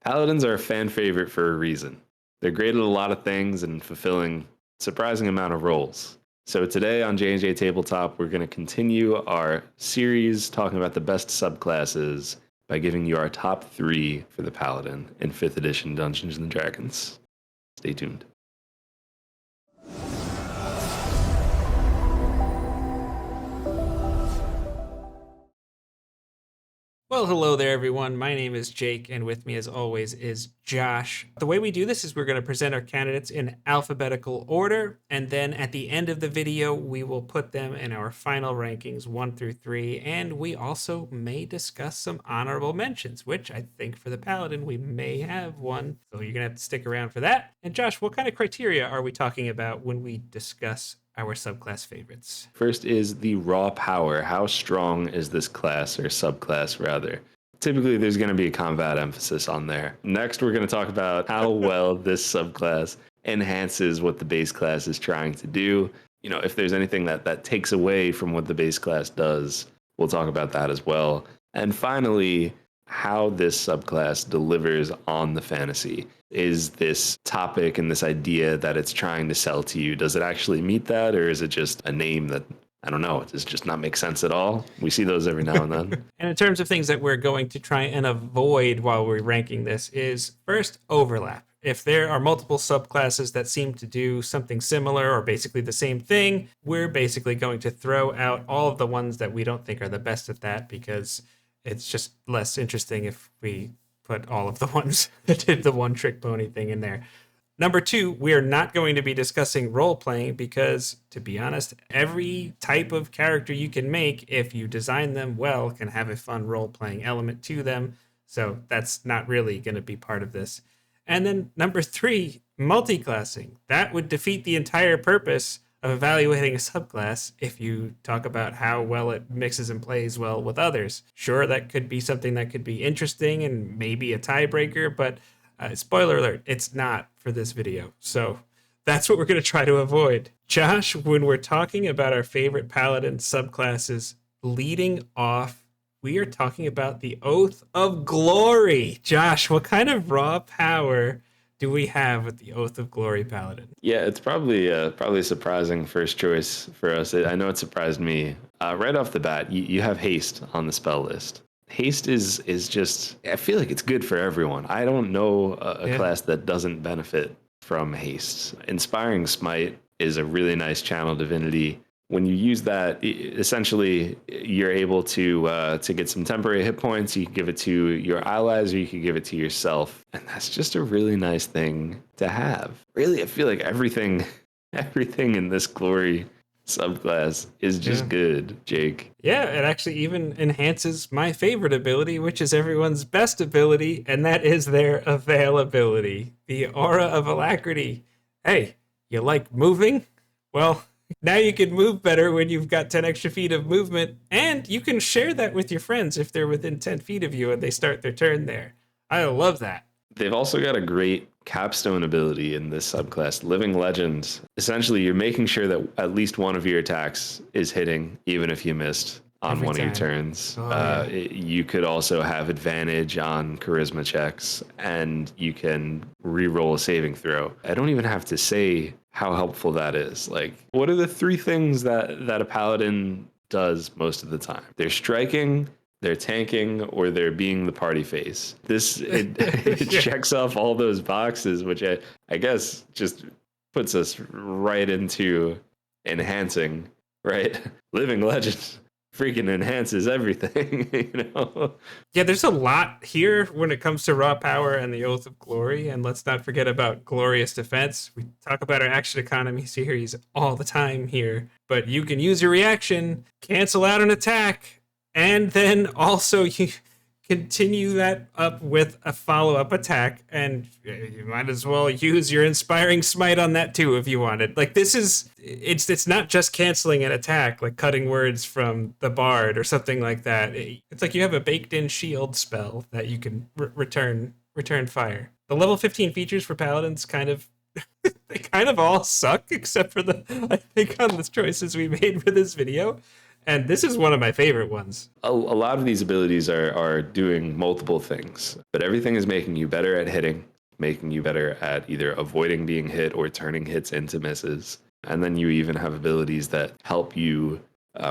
Paladins are a fan favorite for a reason. They're great at a lot of things and fulfilling a surprising amount of roles. So today on J&J Tabletop, we're going to continue our series talking about the best subclasses by giving you our top 3 for the Paladin in 5th edition Dungeons & Dragons. Stay tuned. Well, hello there, everyone. My name is Jake, and with me, as always, is Josh. The way we do this is we're going to present our candidates in alphabetical order, and then at the end of the video, we will put them in our final rankings 1 through 3, and we also may discuss some honorable mentions, which I think for the Paladin, we may have one, so you're going to have to stick around for that. And Josh, what kind of criteria are we talking about when we discuss our subclass favorites? First is the raw power. How strong is this class or subclass rather? Typically there's going to be a combat emphasis on there. Next we're going to talk about how well this subclass enhances what the base class is trying to do. You know, if there's anything that takes away from what the base class does, we'll talk about that as well. And finally, how this subclass delivers on the fantasy. Is this topic and this idea that it's trying to sell to you, does it actually meet that, or is it just a name that, I don't know, does just not make sense at all? We see those every now and then. And in terms of things that we're going to try and avoid while we're ranking this is, first, overlap. If there are multiple subclasses that seem to do something similar or basically the same thing, we're basically going to throw out all of the ones that we don't think are the best at that, because it's just less interesting if we put all of the ones that did the one trick pony thing in there. Number 2, we are not going to be discussing role playing because, to be honest, every type of character you can make, if you design them well, can have a fun role playing element to them. So that's not really going to be part of this. And then number 3, multiclassing. That would defeat the entire purpose of evaluating a subclass if you talk about how well it mixes and plays well with others. Sure, that could be something that could be interesting and maybe a tiebreaker, but spoiler alert, it's not for this video. So that's what we're going to try to avoid. Josh, when we're talking about our favorite Paladin subclasses, leading off, we are talking about the Oath of Glory. Josh, what kind of raw power do we have with the Oath of Glory Paladin? Yeah, it's probably a surprising first choice for us. I know it surprised me. Right off the bat, you have haste on the spell list. Haste is just, I feel like it's good for everyone. I don't know a class that doesn't benefit from haste. Inspiring Smite is a really nice channel divinity. When you use that, essentially, you're able to get some temporary hit points. You can give it to your allies, or you can give it to yourself, and that's just a really nice thing to have. Really, I feel like everything in this glory subclass is just good, Jake. Yeah, it actually even enhances my favorite ability, which is everyone's best ability, and that is their availability. The Aura of Alacrity. Hey, you like moving? Well, now you can move better when you've got 10 extra feet of movement, and you can share that with your friends if they're within 10 feet of you and they start their turn there. I love that. They've also got a great capstone ability in this subclass, Living Legend. Essentially, you're making sure that at least one of your attacks is hitting, even if you missed on Every one time. of your turns. Yeah. You could also have advantage on charisma checks, and you can re-roll a saving throw. I don't even have to say how helpful that is. Like, what are the 3 things that a paladin does most of the time? They're striking, they're tanking, or they're being the party face. It checks off all those boxes, which I guess just puts us right into enhancing, right? Living Legend freaking enhances everything, you know? Yeah, there's a lot here when it comes to raw power and the Oath of Glory, and let's not forget about Glorious Defense. We talk about our action economy series all the time here, but you can use your reaction, cancel out an attack, and then also you continue that up with a follow-up attack, and you might as well use your Inspiring Smite on that too if you wanted. Like, this is, it's not just canceling an attack, like cutting words from the bard or something like that. It's like you have a baked-in shield spell that you can return fire. The level 15 features for paladins kind of they kind of all suck except for I think on the choices we made for this video. And this is one of my favorite ones. A lot of these abilities are doing multiple things, but everything is making you better at hitting, making you better at either avoiding being hit or turning hits into misses. And then you even have abilities that help you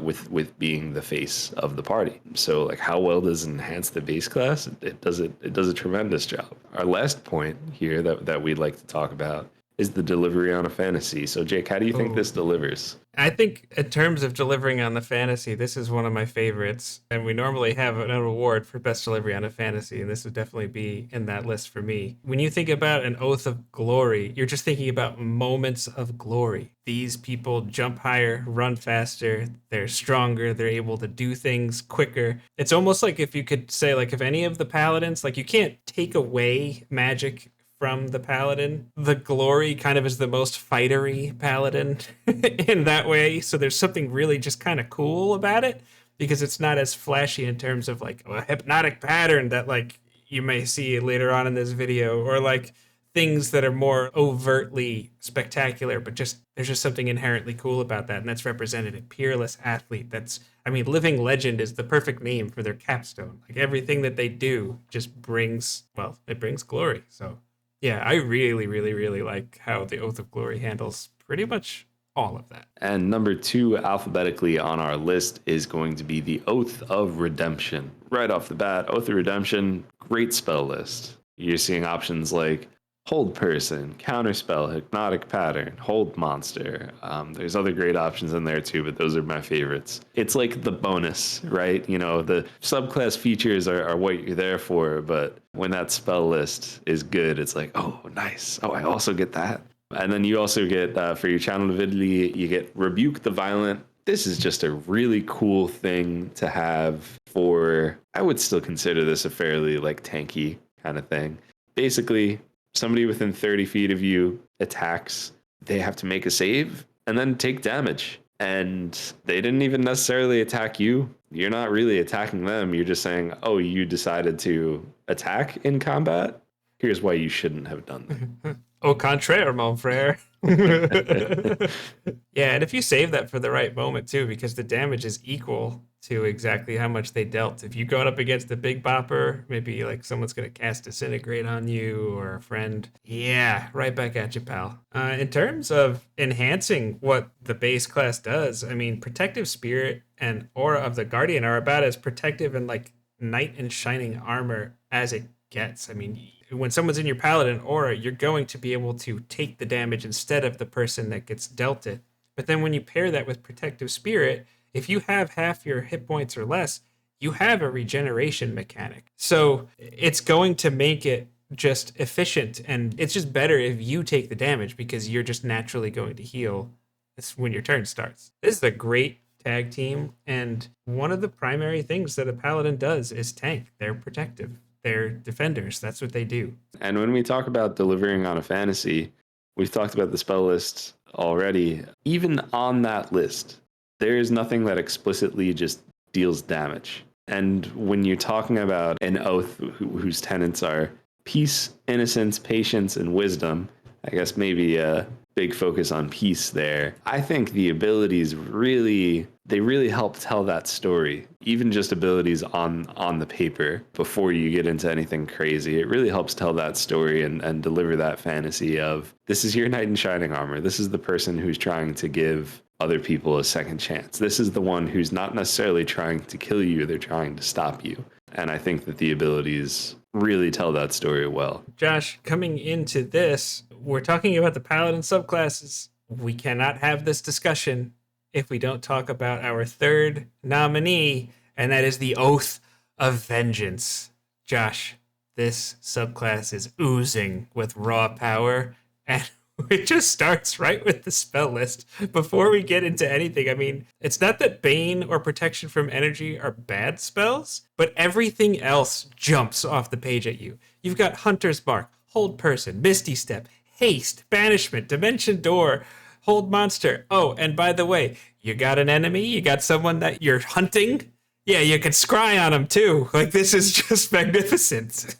with being the face of the party. So like, how well does it enhance the base class? It does a tremendous job. Our last point here that we'd like to talk about is the delivery on a fantasy. So Jake, how do you think this delivers? I think in terms of delivering on the fantasy, this is one of my favorites. And we normally have an award for best delivery on a fantasy, and this would definitely be in that list for me. When you think about an Oath of Glory, you're just thinking about moments of glory. These people jump higher, run faster, they're stronger, they're able to do things quicker. It's almost like if you could say, like, if any of the paladins, like, you can't take away magic from the paladin. The glory kind of is the most fightery paladin in that way. So there's something really just kind of cool about it, because it's not as flashy in terms of like a hypnotic pattern that like you may see later on in this video, or like things that are more overtly spectacular, but just there's just something inherently cool about that. And that's represented in Peerless Athlete. Living Legend is the perfect name for their capstone. Like everything that they do just brings glory. So yeah, I really, really, really like how the Oath of Glory handles pretty much all of that. And number 2 alphabetically on our list is going to be the Oath of Redemption. Right off the bat, Oath of Redemption, great spell list. You're seeing options like Hold Person, Counterspell, Hypnotic Pattern, Hold Monster. There's other great options in there too, but those are my favorites. It's like the bonus, right? You know, the subclass features are what you're there for, but when that spell list is good, it's like, oh, nice. Oh, I also get that. And then you also get, for your channel divinity, you get Rebuke the Violent. This is just a really cool thing to have for, I would still consider this a fairly like tanky kind of thing. Basically, somebody within 30 feet of you attacks, they have to make a save and then take damage. And they didn't even necessarily attack you. You're not really attacking them. You're just saying, oh, you decided to attack in combat? Here's why you shouldn't have done that. Au contraire, mon frère. Yeah, and if you save that for the right moment too, because the damage is equal to exactly how much they dealt. If you go up against the big bopper, maybe like someone's going to cast Disintegrate on you or a friend. Yeah, right back at you, pal. In terms of enhancing what the base class does, I mean, Protective Spirit and Aura of the Guardian are about as protective and like knight in shining armor as it gets. I mean, when someone's in your Paladin aura, you're going to be able to take the damage instead of the person that gets dealt it. But then when you pair that with Protective Spirit, if you have half your hit points or less, you have a regeneration mechanic. So it's going to make it just efficient, and it's just better if you take the damage because you're just naturally going to heal. It's when your turn starts. This is a great tag team, and one of the primary things that a Paladin does is tank. They're protective. They're defenders. That's what they do. And when we talk about delivering on a fantasy, we've talked about the spell list already. Even on that list, there is nothing that explicitly just deals damage. And when you're talking about an oath whose tenets are peace, innocence, patience, and wisdom, I guess maybe a big focus on peace there. I think the abilities really help tell that story. Even just abilities on the paper before you get into anything crazy. It really helps tell that story and deliver that fantasy of, this is your knight in shining armor. This is the person who's trying to give other people a second chance. This is the one who's not necessarily trying to kill you. They're trying to stop you. And I think that the abilities really tell that story well. Josh, coming into this, we're talking about the Paladin subclasses. We cannot have this discussion if we don't talk about our third nominee, and that is the Oath of Vengeance. Josh, this subclass is oozing with raw power, and it just starts right with the spell list. Before we get into anything, I mean, it's not that Bane or Protection from Energy are bad spells, but everything else jumps off the page at you. You've got Hunter's Mark, Hold Person, Misty Step, Haste, Banishment, Dimension Door, Hold Monster. Oh, and by the way, you got an enemy, you got someone that you're hunting. Yeah, you can scry on them too. Like, this is just magnificent.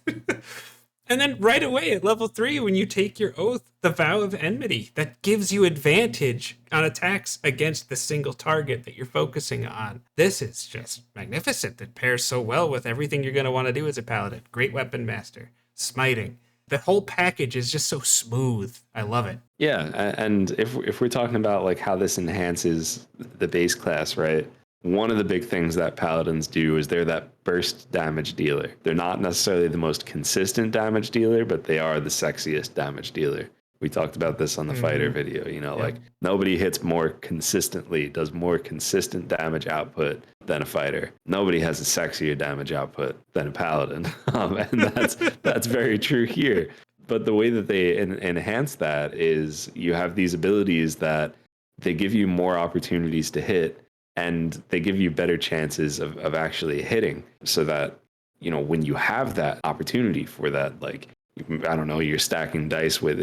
And then right away at level 3, when you take your oath, the Vow of Enmity, that gives you advantage on attacks against the single target that you're focusing on. This is just magnificent. It pairs so well with everything you're going to want to do as a paladin. Great weapon master, smiting. The whole package is just so smooth. I love it. Yeah, and if we're talking about like how this enhances the base class, right? One of the big things that paladins do is they're that burst damage dealer. They're not necessarily the most consistent damage dealer, but they are the sexiest damage dealer. We talked about this on the fighter video, like nobody hits more consistently, does more consistent damage output than a fighter. Nobody has a sexier damage output than a paladin. And that's very true here. But the way that they enhance that is you have these abilities that they give you more opportunities to hit, and they give you better chances of actually hitting, so that, when you have that opportunity for that, like, I don't know, you're stacking dice with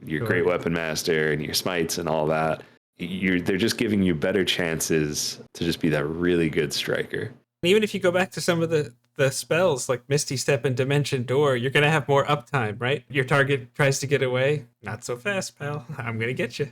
your great weapon master and your smites and all that. They're just giving you better chances to just be that really good striker. Even if you go back to some of the spells like Misty Step and Dimension Door, you're going to have more uptime, right? Your target tries to get away. Not so fast, pal. I'm going to get you.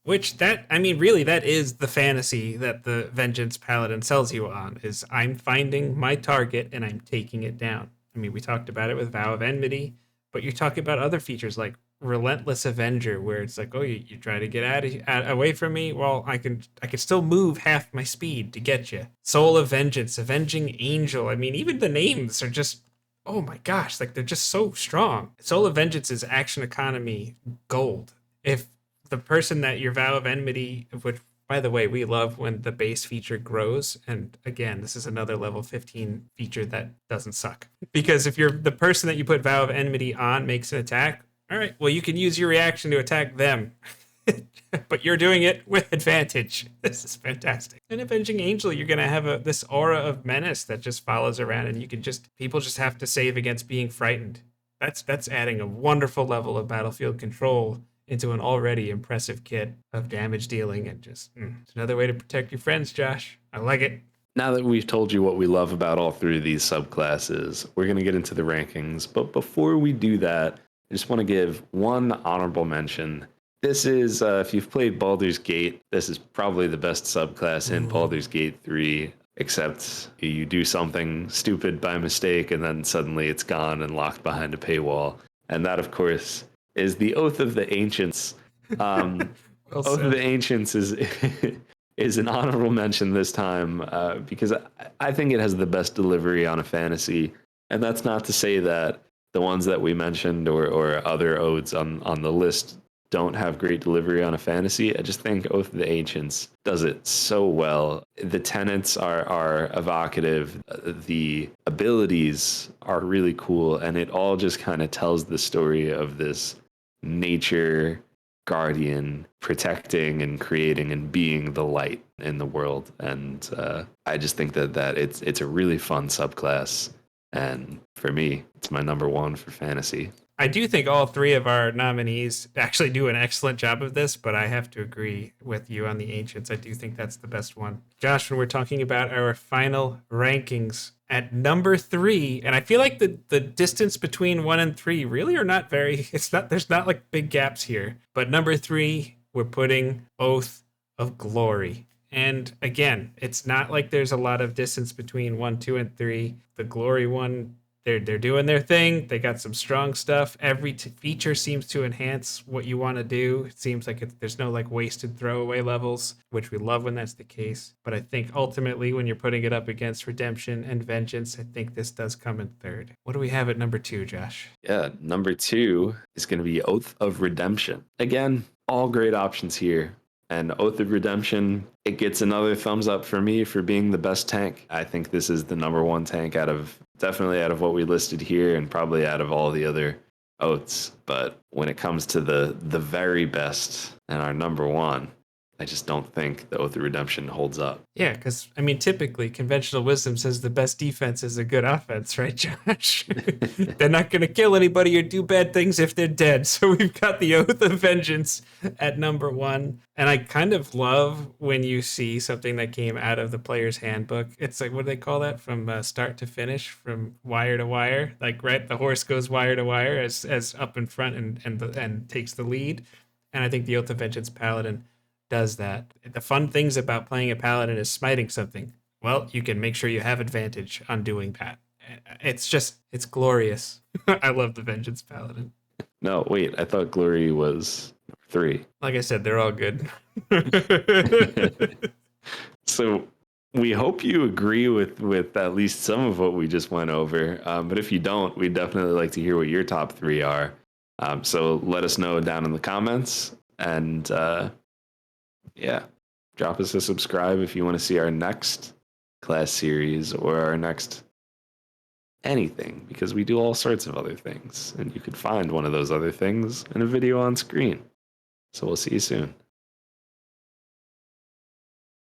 Really, that is the fantasy that the Vengeance Paladin sells you on, is I'm finding my target and I'm taking it down. We talked about it with Vow of Enmity, but you're talking about other features like Relentless Avenger, where it's like, oh, you try to get away from me. Well, I can still move half my speed to get you. Soul of Vengeance, Avenging Angel. Even the names are just, oh my gosh, like they're just so strong. Soul of Vengeance is action economy gold. If the person that your Vow of Enmity, which, by the way, we love when the base feature grows. And again, this is another level 15 feature that doesn't suck. Because if you're the person that you put Vow of Enmity on makes an attack, all right, well, you can use your reaction to attack them. But you're doing it with advantage. This is fantastic. In Avenging Angel, you're going to have this aura of menace that just follows around, and people just have to save against being frightened. That's adding a wonderful level of battlefield control into an already impressive kit of damage dealing, and just it's another way to protect your friends, Josh. I like it. Now that we've told you what we love about all three of these subclasses, we're going to get into the rankings. But before we do that, I just want to give one honorable mention. This is, if you've played Baldur's Gate, this is probably the best subclass in Baldur's Gate 3, except you do something stupid by mistake and then suddenly it's gone and locked behind a paywall. And that, of course, is the Oath of the Ancients. Oath of the Ancients is an honorable mention this time, because I think it has the best delivery on a fantasy. And that's not to say that the ones that we mentioned or other odes on the list don't have great delivery on a fantasy. I just think Oath of the Ancients does it so well. The tenets are evocative. The abilities are really cool. And it all just kind of tells the story of this nature guardian protecting and creating and being the light in the world. And I just think that it's a really fun subclass. And for me, it's my number one for fantasy. I do think all three of our nominees actually do an excellent job of this, but I have to agree with you on the Ancients. I do think that's the best one. Josh, when we're talking about our final rankings, at number 3, and I feel like the distance between 1 and 3 really are not very, there's not like big gaps here. But number 3, we're putting Oath of Glory. And again, it's not like there's a lot of distance between 1, 2, and 3. The Glory one, they're doing their thing. They got some strong stuff. Every feature seems to enhance what you want to do. It seems like there's no like wasted throwaway levels, which we love when that's the case. But I think ultimately when you're putting it up against Redemption and Vengeance, I think this does come in third. What do we have at number 2, Josh? Yeah, number 2 is going to be Oath of Redemption. Again, all great options here. And Oath of Redemption, it gets another thumbs up for me for being the best tank. I think this is the number 1 tank definitely out of what we listed here, and probably out of all the other oaths. But when it comes to the very best and our number 1, I just don't think the Oath of Redemption holds up. Yeah, because I mean, typically, conventional wisdom says the best defense is a good offense, right, Josh? They're not going to kill anybody or do bad things if they're dead. So we've got the Oath of Vengeance at number 1. And I kind of love when you see something that came out of the player's handbook. It's like, what do they call that? From start to finish, from wire to wire. Like, right, the horse goes wire to wire as up in front and takes the lead. And I think the Oath of Vengeance Paladin does that. The fun things about playing a paladin is smiting something. Well, you can make sure you have advantage on doing that. It's glorious. I love the Vengeance Paladin. No, wait, I thought Glory was 3. Like I said, they're all good. So we hope you agree with at least some of what we just went over. But if you don't, we'd definitely like to hear what your top 3 are. So let us know down in the comments. And yeah, drop us a subscribe if you want to see our next class series or our next anything, because we do all sorts of other things. And you could find one of those other things in a video on screen. So we'll see you soon.